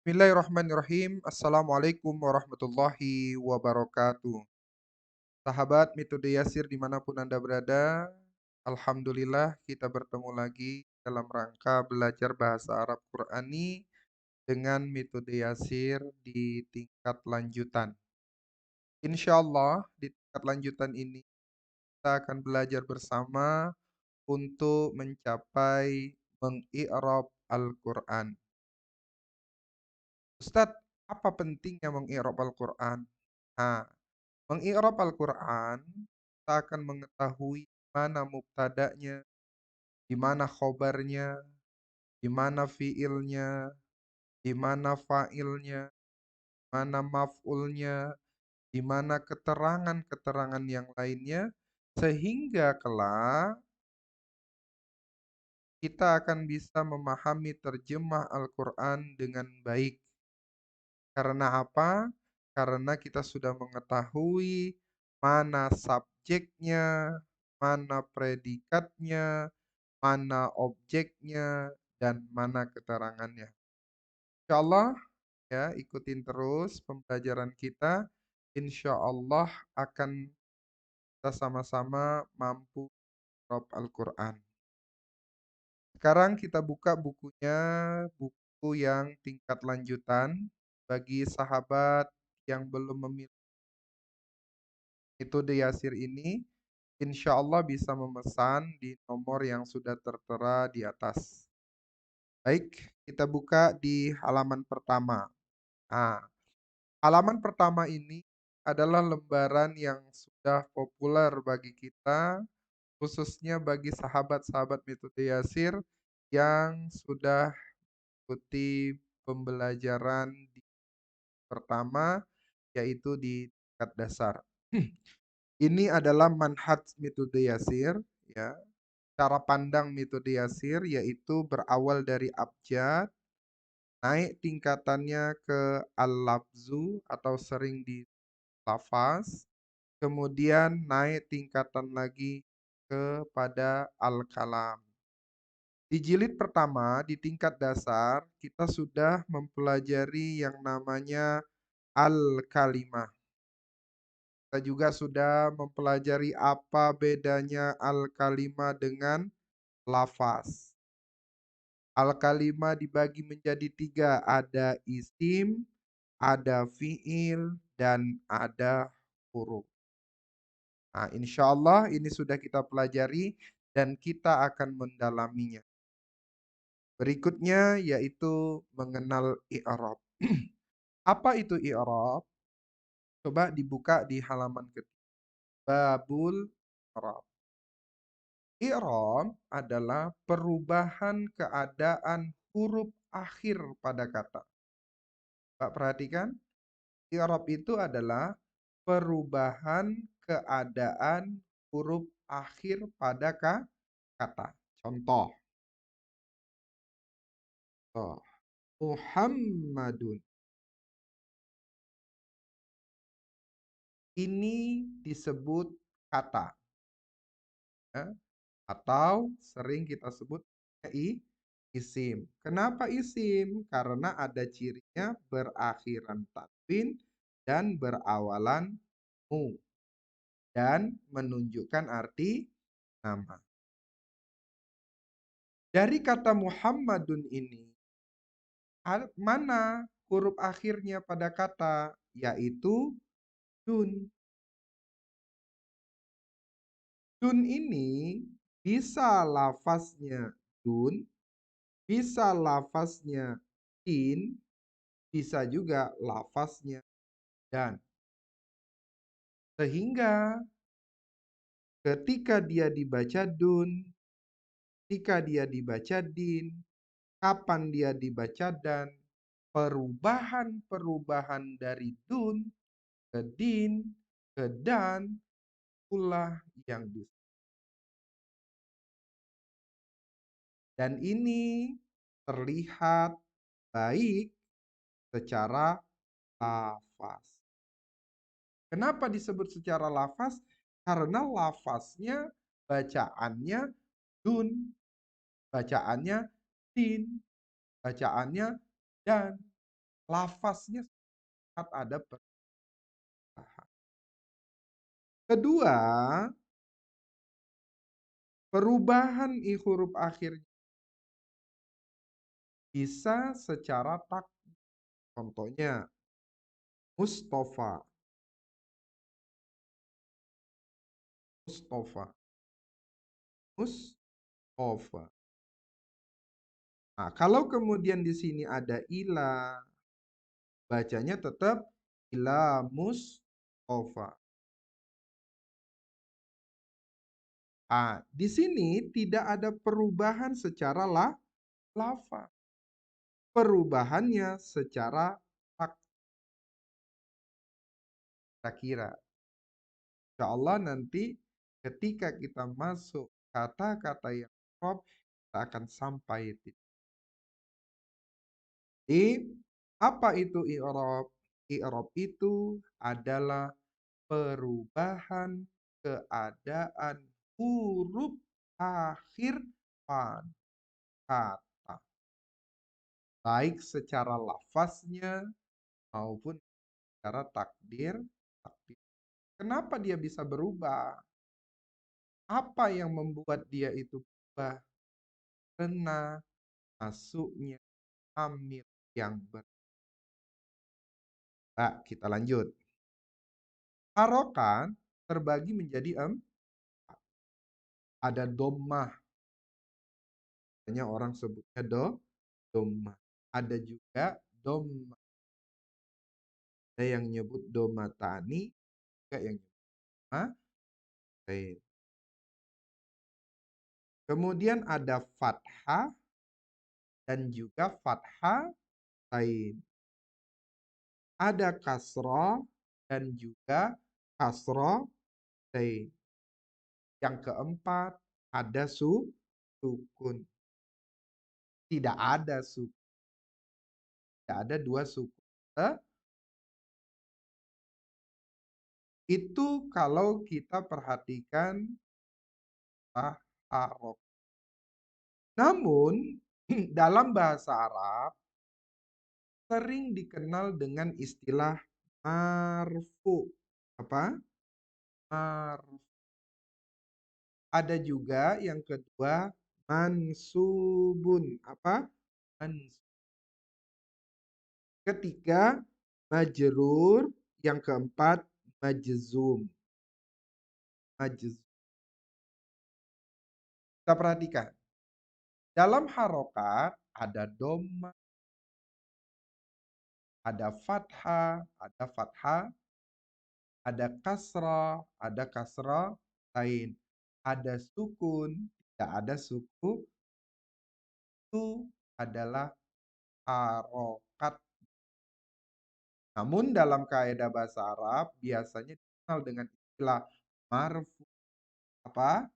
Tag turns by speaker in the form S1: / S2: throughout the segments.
S1: Bismillahirrahmanirrahim. Assalamualaikum warahmatullahi wabarakatuh. Sahabat Metode Yasir dimanapun Anda berada, Alhamdulillah kita bertemu lagi dalam rangka belajar bahasa Arab Qurani dengan Metode Yasir di tingkat lanjutan. Insya Allah di tingkat lanjutan ini kita akan belajar bersama untuk mencapai mengi'rab Al-Quran. Ustadz, apa pentingnya mengi'rab Al-Quran? Nah, mengi'rab Al-Quran, kita akan mengetahui mana mubtada'nya, di mana khobarnya, di mana fiilnya, di mana fa'ilnya, di mana maf'ulnya, di mana keterangan-keterangan yang lainnya, sehingga kelak kita akan bisa memahami terjemah Al-Quran dengan baik. Karena apa? Karena kita sudah mengetahui mana subjeknya, mana predikatnya, mana objeknya, dan mana keterangannya. Insya Allah ya, ikutin terus pembelajaran kita. Insya Allah akan kita sama-sama mampu menjawab Al-Quran. Sekarang kita buka bukunya, buku yang tingkat lanjutan. Bagi sahabat yang belum memiliki metode Yasir ini, insya Allah bisa memesan di nomor yang sudah tertera di atas. Baik, kita buka di halaman pertama. Nah, halaman pertama ini adalah lembaran yang sudah populer bagi kita, khususnya bagi sahabat-sahabat metode Yasir yang sudah ikuti pembelajaran di pertama, yaitu di tingkat dasar. Ini adalah manhaj metode Yasir, ya. Cara pandang metode Yasir yaitu berawal dari abjad, naik tingkatannya ke al-lafzu atau sering di lafaz, kemudian naik tingkatan lagi kepada al-kalam. Di jilid pertama, di tingkat dasar, kita sudah mempelajari yang namanya al-kalimah. Kita juga sudah mempelajari apa bedanya al-kalimah dengan lafaz. Al-kalimah dibagi menjadi tiga, ada isim, ada fiil, dan ada huruf. Nah, insya Allah ini sudah kita pelajari dan kita akan mendalaminya. Berikutnya yaitu mengenal i'rab. Apa itu i'rab? Coba dibuka di halaman ketiga. Babul i'rab. I'rab adalah perubahan keadaan huruf akhir pada kata. Pak perhatikan, i'rab itu adalah perubahan keadaan huruf akhir pada kata. Contoh, oh, Muhammadun. Ini disebut kata, ya, atau sering kita sebut isim. Kenapa isim? Karena ada cirinya berakhiran tanwin dan berawalan mu dan menunjukkan arti nama. Dari kata Muhammadun ini, mana huruf akhirnya pada kata? Yaitu dun. Dun ini bisa lafaznya dun, bisa lafaznya din, bisa juga lafaznya dan. Sehingga ketika dia dibaca dun, ketika dia dibaca din, kapan dia dibaca dan, perubahan-perubahan dari dun ke din ke dan itulah yang bisa. Dan ini terlihat baik secara lafaz. Kenapa disebut secara lafaz? Karena lafaznya, bacaannya dun, bacaannya din, bacaannya dan. lafaznya saat ada perubahan. Kedua, perubahan huruf akhir bisa secara tak. Contohnya, Mustafa, Mustafa, Mustafa. Nah, kalau kemudian di sini ada ila, bacanya tetap ila Mustafa. Ah, di sini tidak ada perubahan secara lafaz. Perubahannya secara tak. Kira-kira. Insya Allah nanti ketika kita masuk kata-kata yang prop, kita akan sampai. Jadi, apa itu i'rab? I'rab itu adalah perubahan keadaan huruf akhir pada kata, baik secara lafaznya maupun secara takdir. takdir. Kenapa dia bisa berubah? Apa yang membuat dia itu berubah? Karena masuknya amil yang kita lanjut. Harokat terbagi menjadi empat. Ada domah, hanya orang sebutnya domah. Ada juga domah. Ada yang nyebut domatani, juga yang nyebut domatain. Kemudian ada fathah dan juga fathah tain. Ada kasroh dan juga kasroh tain. Yang keempat ada sukun. Tidak ada sukun. Tidak ada dua sukun. Itu kalau kita perhatikan harok. Namun dalam bahasa Arab sering dikenal dengan istilah marfu. Apa? Marfu. Ada juga yang kedua mansubun. Apa? Mansub. Ketiga majrur, yang keempat majzum. Majzum. Kita perhatikan. Dalam harokat ada doma, ada fathah, ada kasrah lain, ada sukun, tidak ada suku, itu adalah harokat. Namun dalam kaidah bahasa Arab biasanya dikenal dengan istilah marfu. Apa?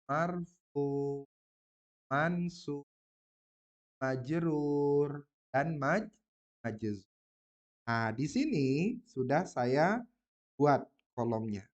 S1: Marfu, mansub, majrur, dan majzum. Nah, di sini sudah saya buat kolomnya.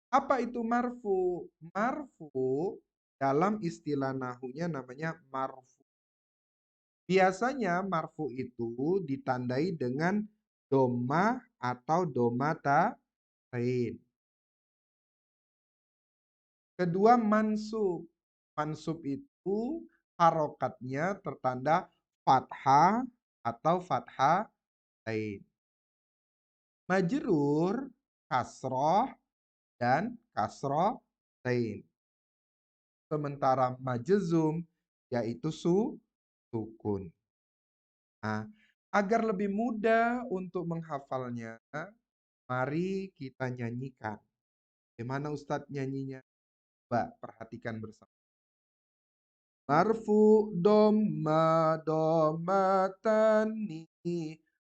S1: Apa itu marfu? Marfu dalam istilah nahunya namanya marfu. Biasanya marfu itu ditandai dengan doma atau domatain. Kedua mansub. Mansub itu harokatnya tertanda fathah atau fathatain. Majrur, kasroh, dan kasrotain. Sementara majzum yaitu sukun. Nah, agar lebih mudah untuk menghafalnya, mari kita nyanyikan. Bagaimana Ustadz nyanyinya? Coba perhatikan bersama. Marfu domma domatani,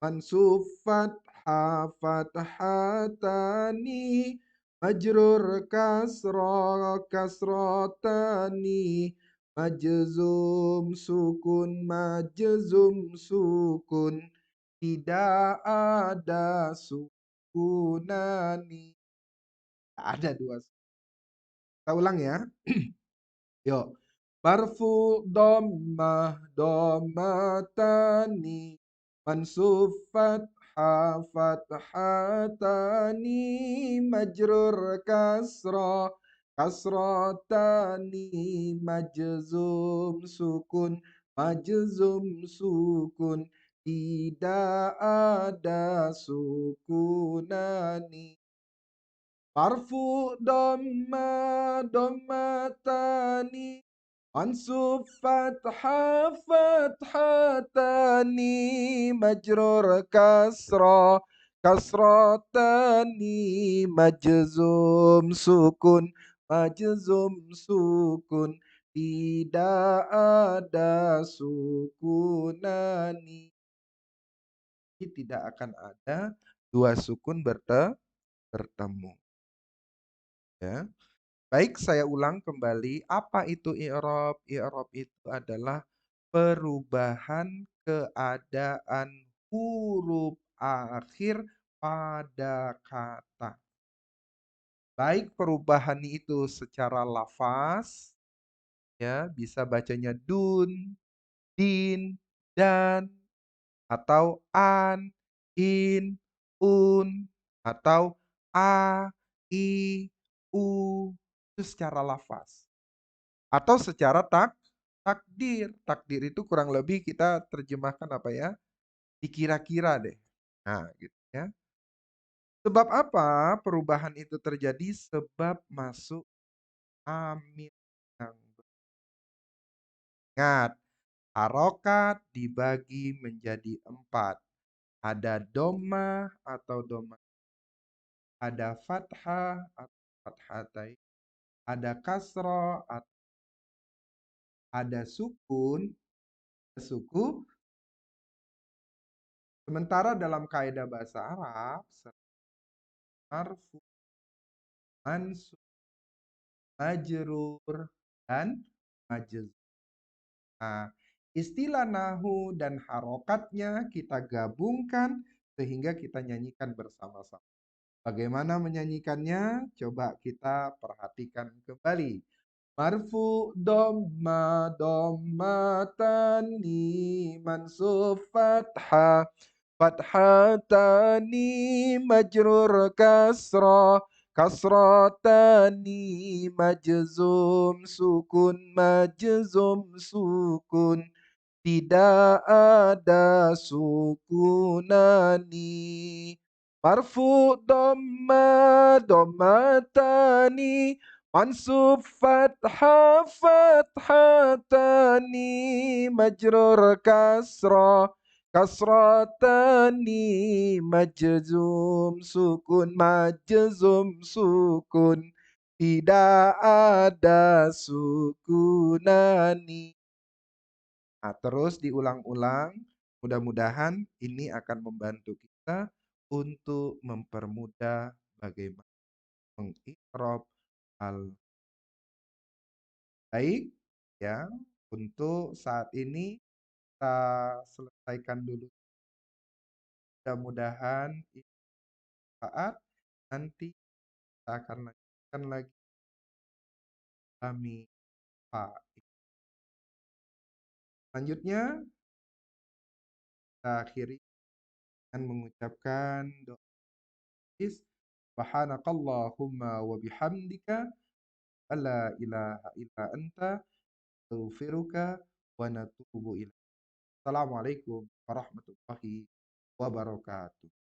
S1: mansub fathah fathatani, majrur kasra kasrotani, majzum sukun, tidak ada sukunani. Ada dua. Kita ulang ya. Yuk. Marfu dhammah dhammatani, mansub fathah fathatani majrur kasratani majzum sukun tidak ada sukunani. Marfu dhamma dhammatani mansub fathatani majrur kasratani majzum sukun tidak ada sukunani. Tidak akan ada dua sukun bertemu, ya. Baik, saya ulang kembali. Apa itu i'rab? I'rab itu adalah perubahan keadaan huruf akhir pada kata. Baik perubahan itu secara lafaz, ya, bisa bacanya dun, din, dan, atau an, in, un, atau a, i, u, itu secara lafaz. Atau secara takdir. Takdir itu kurang lebih kita terjemahkan apa ya? Dikira-kira deh. Nah, gitu ya. Sebab apa perubahan itu terjadi? Sebab masuk amil yang ingat. Harokat dibagi menjadi 4. Ada domah atau domah. Ada fathah atau fathatai. Ada kasroh, ada sukun, suku. Sementara dalam kaidah bahasa Arab, marfu, mansub, majrur, dan majzum. Nah, istilah nahu dan harokatnya kita gabungkan sehingga kita nyanyikan bersama-sama. Bagaimana menyanyikannya? Coba kita perhatikan kembali. Marfu dhamma dhammatani mansub fathatani majrur kasratani majzum sukun tidak ada sukunani. Marfu dhammatani mansub fathatani majrur kasratani majzum sukun tidak ada sukunani. Nah, terus diulang-ulang, mudah-mudahan ini akan membantu kita untuk mempermudah bagaimana mengikrab al baik, ya. Untuk saat ini kita selesaikan dulu. Mudah-mudahan ini saat nanti kita akan lanjutkan lagi kami Pak. Selanjutnya kita akhiri dengan mengucapkan doa. Subhanakallahumma wa bihamdika alla ilaha illa anta astaghfiruka wa natubu ilaik. Assalamualaikum warahmatullahi wabarakatuh.